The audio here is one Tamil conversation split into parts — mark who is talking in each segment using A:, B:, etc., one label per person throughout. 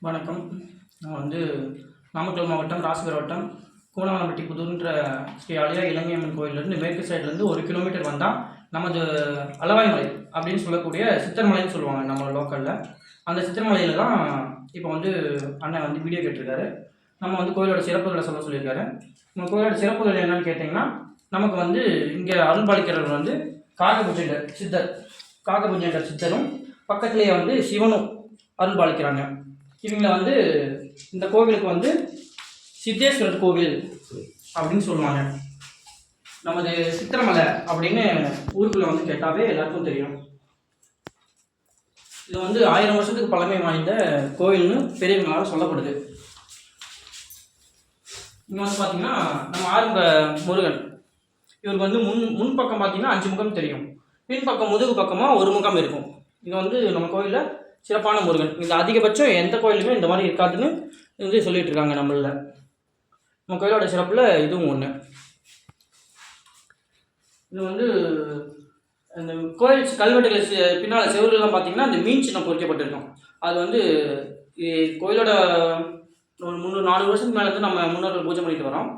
A: வணக்கம். நான் வந்து நாமக்கல் மாவட்டம் ராசிபுரம் வட்டம் கூனவானப்பட்டி புதூர்ன்ற ஸ்ரீ அழியா இலங்கையம்மன் கோயிலேருந்து மேற்கு சைட்லேருந்து 1 கிலோமீட்டர் வந்தால் நமது அளவாய் மலை அப்படின்னு சொல்லக்கூடிய சித்தர்மலைன்னு சொல்லுவாங்க நம்ம லோக்கலில். அந்த சித்தர்மலையில் தான் இப்போ வந்து அண்ணன் வந்து வீடியோ கேட்டிருக்காரு. நம்ம வந்து கோயிலோட சிறப்புகளை சொல்லியிருக்காரு. நம்ம கோயிலோட சிறப்புகள் என்னன்னு கேட்டிங்கன்னா, நமக்கு வந்து இங்கே அருள்பாலிக்கிறவர் வந்து காகபுஜண்டர் சித்தர். காகபுஜண்டர் சித்தரும் பக்கத்துலேயே வந்து சிவனும் அருள்பாலிக்கிறாங்க. இவங்களை வந்து இந்த கோவிலுக்கு வந்து சித்தேஸ்வரர் கோவில் அப்படின்னு சொல்லுவாங்க. நமது சித்திரமலை அப்படின்னு ஊருக்குள்ள வந்து கேட்டாவே எல்லாருக்கும் தெரியும். இது வந்து 1000 வருஷத்துக்கு பழமை வாய்ந்த கோவில்னு பெரியவங்களால சொல்லப்படுது. இங்கே வந்து பார்த்தீங்கன்னா நம்ம ஆரம்ப முருகன் இவருக்கு வந்து முன்பக்கம் பார்த்தீங்கன்னா 5 முகம் தெரியும். பின்பக்கம் முதுகு பக்கமாக 1 முகம் இருக்கும். இது வந்து நம்ம கோயிலில் சிறப்பான முருகன். இது அதிகபட்சம் எந்த கோயிலுமே இந்த மாதிரி இருக்காதுன்னு வந்து சொல்லிட்டு இருக்காங்க. நம்ம கோயிலோட சிறப்பில் இதுவும் ஒன்று. இது வந்து அந்த கோயில் கல்வெட்டுகள் பின்னால் செவருலாம் பார்த்தீங்கன்னா அந்த மீன் சின்னம் பொறிக்கப்பட்டிருக்கும். அது வந்து கோயிலோட ஒரு 300-400 வருஷத்துக்கு மேலே வந்து நம்ம முன்னோர்கள் பூஜை பண்ணிட்டு வரோம்.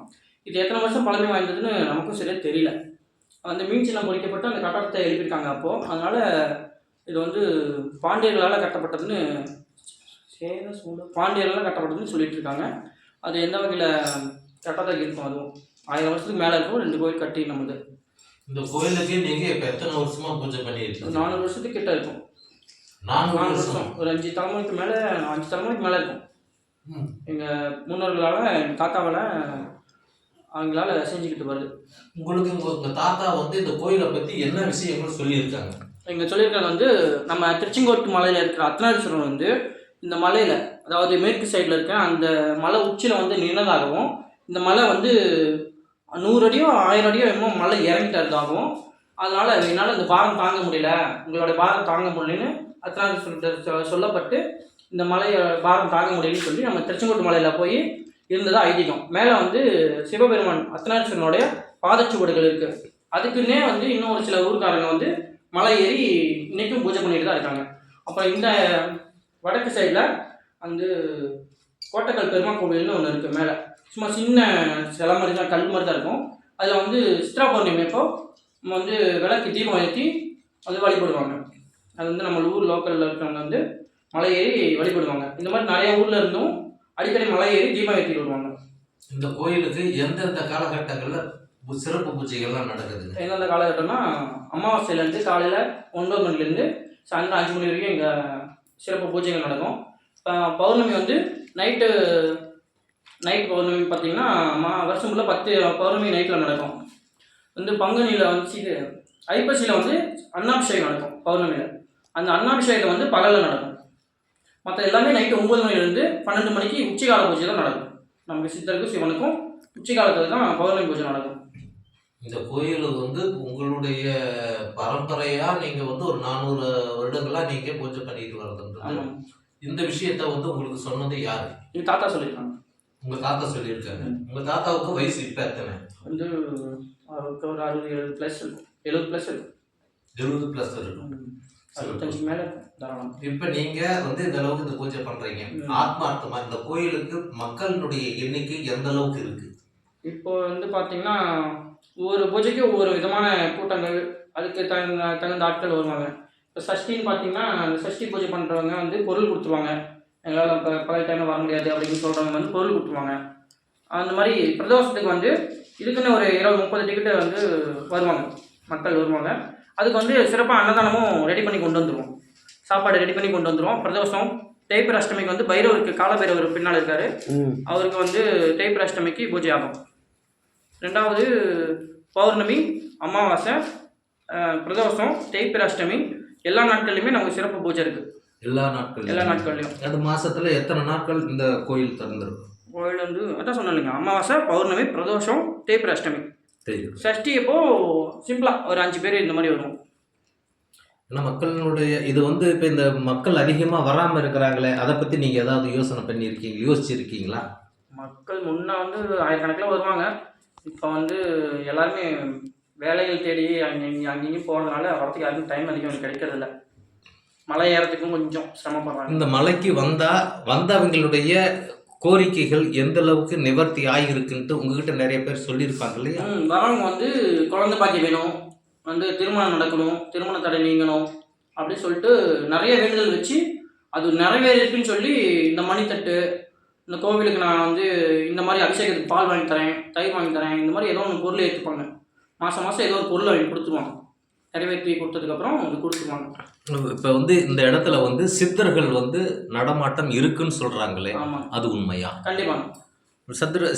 A: இது எத்தனை வருஷம் பழமை வாய்ந்ததுன்னு நமக்கும் சரியாக தெரியல. அந்த மீன் சின்னம் பொறிக்கப்பட்டு அந்த கட்டடத்தை எழுப்பியிருக்காங்க. அப்போது அதனால் இது வந்து பாண்டியர்களால் கட்டப்பட்டதுன்னு சொல்லிட்டு இருக்காங்க. அது எந்த வகையில் கட்டதாக இருக்கும், அதுவும் 1000 வருஷத்துக்கு மேலே இருக்கும். 2 கோயில் கட்டி நமது
B: இந்த கோயிலுக்கு நீங்கள் இப்போ எத்தனை வருஷமாக பூஜை பண்ணியிருக்கீங்க?
A: 400 வருஷத்துக்கு கிட்ட இருக்கும்.
B: 400 வருஷம்,
A: ஒரு 5 தலைமுறைக்கு மேலே இருக்கும். எங்கள் முன்னோர்களால், எங்கள் தாத்தாவால் அவங்களால செஞ்சுக்கிட்டு வருது.
B: உங்களுக்கு உங்கள் தாத்தா வந்து இந்த கோயிலை பற்றி என்ன விஷயங்கள் சொல்லியிருக்காங்க?
A: இங்கே சொல்லியிருக்காங்க வந்து நம்ம திருச்செங்கோட்டு மலையில் இருக்கிற அர்த்தநாரீஸ்வரர் வந்து இந்த மலையில், அதாவது மேற்கு சைடில் இருக்க அந்த மலை உச்சியில் வந்து நின்னதாகவும், இந்த மலை வந்து 100 அடியோ 1000 அடியோ என்னமோ மலை இறங்கிட்டதாகவும், அதனால் என்னால் இந்த பாரம் தாங்க முடியல, உங்களோட பாரம் தாங்க முடியலன்னு அர்த்தநாரீஸ்வரர் சொல்லப்பட்டு இந்த மலையை பாரம் தாங்க முடியலன்னு சொல்லி நம்ம திருச்செங்கோட்டு மலையில் போய் இருந்ததாக ஐதீகம். மேலே வந்து சிவபெருமான் அர்த்தநாரீஸ்வரனுடைய பாதச்சுவடுகள் இருக்குது. அதுக்குன்னே வந்து இன்னும் ஒரு சில ஊர்க்காரங்க வந்து மலை ஏறி இன்றைக்கும் பூஜை பண்ணிட்டு தான் இருக்காங்க. அப்புறம் இந்த வடக்கு சைடில் வந்து கோட்டைக்கல் பெருமா கோவில்னு ஒன்று இருக்குது. மேலே சும்மா சின்ன சிலை மாதிரி தான், கல் மாதிரி தான் இருக்கும். அதில் வந்து சித்ரா பௌர்ணமி அப்போ நம்ம வந்து விளக்கு தீபம் ஏற்றி அது வழிபடுவாங்க. அது வந்து நம்ம ஊர் லோக்கலில் இருக்கிறவங்க வந்து மலை ஏறி வழிபடுவாங்க. இந்த மாதிரி நிறைய ஊரில் இருந்தும் அடிக்கடி மலை ஏறி தீபம் ஏற்றி விடுவாங்க.
B: இந்த கோயிலுக்கு எந்தெந்த காலகட்டங்களில் சிறப்பு பூஜைகள்லாம் நடக்குது?
A: எந்தெந்த காலகட்டம்னா, அமாவாசையிலேருந்து காலையில் 9 மணிலேருந்து சாயந்தரம் 5 மணி வரைக்கும் இங்கே சிறப்பு பூஜைகள் நடக்கும். பௌர்ணமி வந்து நைட் பௌர்ணமி பார்த்திங்கன்னா வருஷம் ஃபுல்லாக 10 பௌர்ணமி நைட்டில் நடக்கும். வந்து பங்குனியில் வந்து இது ஐப்பசியில் வந்து அன்னாபிஷேகம் நடக்கும். பௌர்ணமியில் அந்த அன்னாபிஷேகம் வந்து பகலில் நடக்கும். மற்ற எல்லாமே நைட்டு 9 மணிலேருந்து 12 மணிக்கு உச்சிகால பூஜை தான் நடக்கும். நமக்கு சித்தருக்கும் சிவனுக்கும் உச்சிகாலத்தில் தான் பௌர்ணமி பூஜை நடக்கும்.
B: இந்த கோயில் வந்து உங்களுடைய பரம்பரையாக நீங்கள் வந்து ஒரு 400 வருடங்களாக நீங்கள் பூஜை பண்ணிட்டு வரதுன்றது. இந்த விஷயத்த வந்து உங்களுக்கு சொன்னது யார்?
A: எங்கள் தாத்தா சொல்லியிருக்காங்க.
B: உங்கள் தாத்தா சொல்லியிருக்காங்க. உங்கள் தாத்தாவுக்கு வயசு இப்போ எத்தனை?
A: வந்து அவருக்கு ஒரு 60-70 ப்ளஸ் இருக்கும். 70 ப்ளஸ் இருக்கும்.
B: 70 ப்ளஸ் இருக்கும்.
A: 65 மேலே தாராளம்.
B: இப்போ நீங்கள் வந்து இந்த அளவுக்கு இந்த பூஜை பண்ணுறீங்க, ஆத்மார்த்தமாக இந்த கோயிலுக்கு மக்களினுடைய எண்ணிக்கை எந்த அளவுக்கு இருக்குது?
A: இப்போ வந்து பார்த்தீங்கன்னா ஒவ்வொரு பூஜைக்கும் ஒவ்வொரு விதமான கூட்டங்கள், அதுக்கு தகுந்த ஆட்கள் வருவாங்க. இப்போ சஷ்டின்னு பார்த்தீங்கன்னா, அந்த சஷ்டி பூஜை பண்ணுறவங்க வந்து பொருள் கொடுத்துருவாங்க. எங்களால் இப்போ பழைய டைமில் வர முடியாது அப்படின்னு சொல்கிறவங்க வந்து பொருள் கொடுத்துருவாங்க. அந்த மாதிரி பிரதோஷத்துக்கு வந்து இதுக்குன்னு ஒரு 20-30 டிக்கெட்டு வந்து வருவாங்க, மக்கள் வருவாங்க. அதுக்கு வந்து சிறப்பாக அன்னதானமும் ரெடி பண்ணி கொண்டு வந்துடுவோம். சாப்பாடு ரெடி பண்ணி கொண்டு வந்துடுவோம். பிரதோஷம் தேய்பிறை அஷ்டமிக்கு வந்து பைரவருக்கு, காலபைரவர் பின்னால் இருக்கார், அவருக்கு வந்து தேய்பிறை அஷ்டமிக்கு பூஜை ஆகும். 2வது பௌர்ணமி, அமாவாசை, பிரதோஷம், தேய்பிறை அஷ்டமி எல்லா நாட்கள்லையுமே நமக்கு சிறப்பு பூஜை இருக்குது. எல்லா நாட்கள்லையும்.
B: அந்த மாதத்தில் எத்தனை நாட்கள் இந்த கோயில் திறந்துருக்கும்?
A: கோயில் வந்து அதான் சொன்னேன் இல்லைங்க, அமாவாசை, பௌர்ணமி, பிரதோஷம், தேய்பிறை அஷ்டமி.
B: தெரியும்.
A: சஷ்டி அப்போ சிம்பிளாக ஒரு 5 பேர் இந்த மாதிரி வருவோம்.
B: ஏன்னா மக்களுடைய இது வந்து இப்போ இந்த மக்கள் அதிகமாக வராமல் இருக்கிறாங்களே, அதை பற்றி நீங்கள் ஏதாவது யோசிச்சிருக்கீங்களா?
A: மக்கள் முன்னே வந்து ஆயிரக்கணக்கில் வருவாங்க. இப்போ வந்து எல்லாருமே வேலைகள் தேடி அங்கேயும் போகிறதுனால வரத்துக்கு யாருக்கும் டைம் அதிகம் கிடைக்கிறதில்ல. மலை ஏறத்துக்கும் கொஞ்சம் சிரமப்படுறாங்க.
B: இந்த மலைக்கு வந்தவங்களுடைய கோரிக்கைகள் எந்த அளவுக்கு நிவர்த்தி ஆகிருக்குன்ட்டு உங்ககிட்ட நிறைய பேர் சொல்லியிருப்பாங்க இல்லையா?
A: வரவங்க வந்து குழந்தை பாக்கியம் வேணும், வந்து திருமணம் நடக்கணும், திருமண தடை நீங்கணும் அப்படின்னு சொல்லிட்டு நிறைய வேண்டுதல் வச்சு அது நிறைவேறிருக்குன்னு சொல்லி இந்த மணித்தட்டு, இந்த கோவிலுக்கு நான் வந்து இந்த மாதிரி அபிஷேகத்துக்கு பால் வாங்கி தரேன், தயிர் வாங்கி தரேன், இந்த மாதிரி ஏதோ ஒன்று பொருள் ஏற்றுப்பாங்க. மாதம் மாதம் ஏதோ ஒரு பொருளை வாங்கி கொடுத்துருவாங்க. நிறைவேற்றி கொடுத்ததுக்கப்புறம் அது கொடுத்துருவாங்க.
B: இப்போ வந்து இந்த இடத்துல வந்து சித்தர்கள் வந்து நடமாட்டம் இருக்குன்னு சொல்றாங்களே,
A: ஆமாம்,
B: அது உண்மையா?
A: கண்டிப்பாங்க.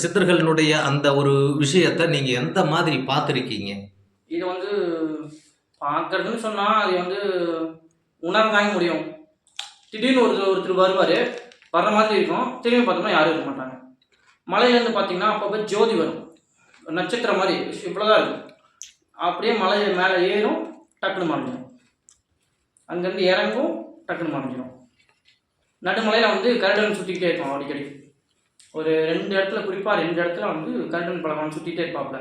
B: சித்தர்களினுடைய அந்த ஒரு விஷயத்தை நீங்க எந்த மாதிரி பார்த்துருக்கீங்க?
A: இது வந்து பார்க்கறதுன்னு சொன்னால் அது வந்து உணர்ந்தாங்க முடியும். திடீர்னு ஒருத்தர் வருவார், வர்ற மாதிரி இருக்கும், திரும்பி பார்த்தோம்னா யாரும் இருக்க மாட்டாங்க. மலையிலேருந்து பார்த்தீங்கன்னா அப்பப்போ ஜோதி வரும், நட்சத்திரம் மாதிரி இவ்வளோதான் இருக்கும். அப்படியே மலை மேலே ஏறும், டக்குன்னு மறைஞ்சிடும். அங்கேருந்து இறங்கும், டக்குன்னு மறைஞ்சிடும். நடுமலையில் வந்து கருடன் சுற்றிக்கிட்டே இருக்கும் அடிக்கடி. ஒரு 2 இடத்துல, குறிப்பாக 2 இடத்துல வந்து கருடன் பழக்கம் சுற்றிக்கிட்டே இருப்பாப்புல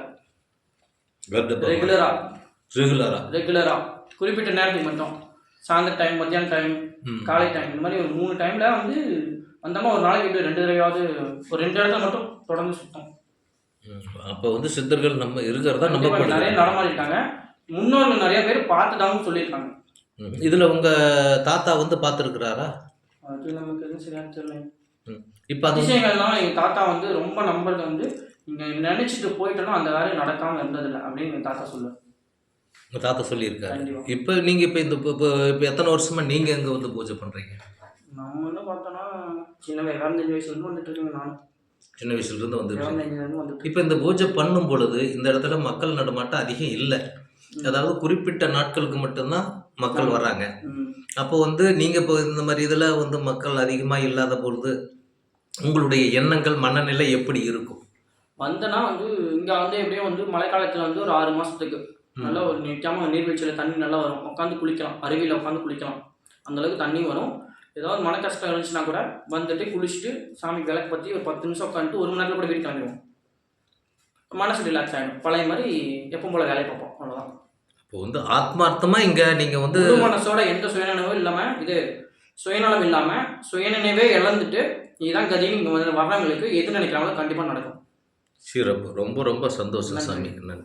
A: ரெகுலராக குறிப்பிட்ட நேரத்துக்கு மட்டும். சாயந்தர டைம், மத்தியான டைம், காலை டைம், இந்த மாதிரி ஒரு 3 டைமில் வந்து வந்தோம்னா ஒரு நாளைக்கு எப்படி 2 தடவையாவது ஒரு 2 இடத்துல மட்டும் தொடர்ந்து சுத்தம்.
B: அப்போ வந்து சித்தர்கள் நம்ம இருக்கிறதா
A: நம்ம நிறைய நடமாடிட்டாங்க. முன்னோர்கள் நிறைய பேர் பார்த்துட்டாங்கன்னு சொல்லியிருக்காங்க.
B: இதில் உங்கள் தாத்தா வந்து பார்த்துருக்குறாரா?
A: அது நமக்கு எதுவும் சரியாக தெரியல.
B: இப்போ
A: அதிசயங்கள்லாம் எங்கள் தாத்தா வந்து ரொம்ப நம்புறது வந்து நீங்கள் நினச்சிட்டு போயிட்டோன்னா அந்த வேலையை நடக்காமல் இருந்ததில்லை அப்படின்னு எங்கள் தாத்தா சொல்லுவார்.
B: உங்கள் தாத்தா சொல்லியிருக்காரு.
A: கண்டிப்பாக.
B: இப்போ நீங்கள் இப்போ எத்தனை வருஷமாக நீங்கள் எங்கே வந்து பூஜை பண்ணுறீங்க?
A: நம்ம என்ன பார்த்தோன்னா சின்ன 25 வயசுலேருந்து வந்துட்டு இருக்கேங்க. நான்
B: சின்ன வயசுலேருந்து வந்துட்டு
A: 25 வந்துட்டு.
B: இப்போ இந்த பூஜை பண்ணும் பொழுது இந்த இடத்துல மக்கள் நடமாட்டம் அதிகம் இல்லை, அதாவது குறிப்பிட்ட நாட்களுக்கு மட்டும்தான் மக்கள் வராங்க. அப்போ வந்து நீங்கள் இப்போ இந்த மாதிரி இதில் வந்து மக்கள் அதிகமாக இல்லாத பொழுது உங்களுடைய எண்ணங்கள், மனநிலை எப்படி இருக்கும்?
A: வந்தனா வந்து இங்கே வந்து எப்படியும் வந்து மழைக்காலத்தில் வந்து ஒரு 6 மாதத்துக்கு நல்லா ஒரு நிற்காமல் நீர்வீழ்ச்சியில் தண்ணி நல்லா வரும், உட்காந்து குளிக்கலாம், அருவியில் உட்காந்து குளிக்கலாம், அந்தளவுக்கு தண்ணி வரும். ஏதாவது மன கஷ்டம் இருந்துச்சுன்னா கூட வந்துட்டு குளிச்சுட்டு சாமிக்கு விளக்கு பற்றி ஒரு 10 நிமிஷம் உட்காந்துட்டு 1 மணி நேரத்தில் கூட வீட்டுக்கு கிளம்பிடுவோம். மனசு ரிலாக்ஸ் ஆகிடும், பழைய மாதிரி எப்பவும் போல் வேலையை பார்ப்போம், அவ்வளோதான்.
B: இப்போ வந்து ஆத்மார்த்தமாக இங்கே நீங்கள் வந்து
A: மனசோட எந்த சுயநினைவும் இல்லாமல், இது சுயநலம் இல்லாமல் சுயநினைவே இழந்துட்டு இதுதான் கதின்னு இங்கே வந்து வர்றவங்களுக்கு எது நினைக்கிறாங்களோ கண்டிப்பாக நடக்கும்.
B: சிறப்பு. ரொம்ப ரொம்ப சந்தோஷம் சாமி. நன்றி.